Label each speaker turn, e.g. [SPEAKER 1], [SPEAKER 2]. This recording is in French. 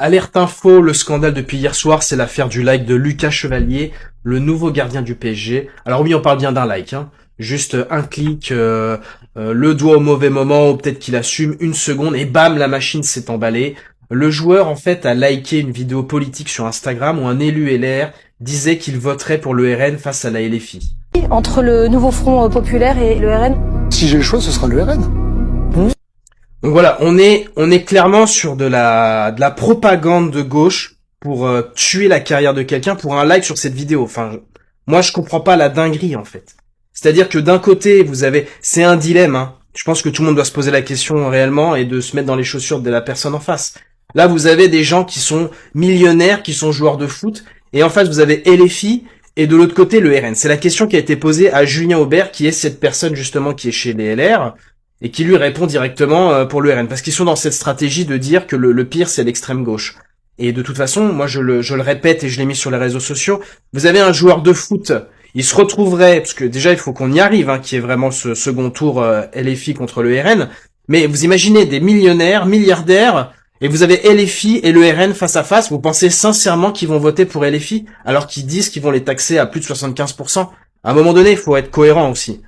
[SPEAKER 1] Alerte info, le scandale depuis hier soir, c'est l'affaire du like de Lucas Chevalier, le nouveau gardien du PSG. Alors oui, on parle bien d'un like, hein. Juste un clic, le doigt au mauvais moment, ou peut-être qu'il assume une seconde, et bam, la machine s'est emballée. Le joueur, en fait, a liké une vidéo politique sur Instagram où un élu LR disait qu'il voterait pour le RN face à la LFI.
[SPEAKER 2] Entre le nouveau Front populaire et le RN?
[SPEAKER 3] Si j'ai le choix, ce sera le RN.
[SPEAKER 1] Donc voilà, on est clairement sur de la propagande de gauche pour tuer la carrière de quelqu'un pour un like sur cette vidéo. Enfin, moi je comprends pas la dinguerie en fait. C'est-à-dire que d'un côté, c'est un dilemme, hein. Je pense que tout le monde doit se poser la question réellement et de se mettre dans les chaussures de la personne en face. Là, vous avez des gens qui sont millionnaires, qui sont joueurs de foot, et en face vous avez LFI et de l'autre côté le RN. C'est la question qui a été posée à Julien Aubert, qui est cette personne justement qui est chez les LR. Et qui lui répond directement pour le RN. Parce qu'ils sont dans cette stratégie de dire que le pire, c'est l'extrême gauche. Et de toute façon, moi je le répète et je l'ai mis sur les réseaux sociaux, vous avez un joueur de foot, il se retrouverait, parce que déjà il faut qu'on y arrive, hein, qui est vraiment ce second tour LFI contre le RN, mais vous imaginez des millionnaires, milliardaires, et vous avez LFI et le RN face à face, vous pensez sincèrement qu'ils vont voter pour LFI, alors qu'ils disent qu'ils vont les taxer à plus de 75%? À un moment donné, il faut être cohérent aussi.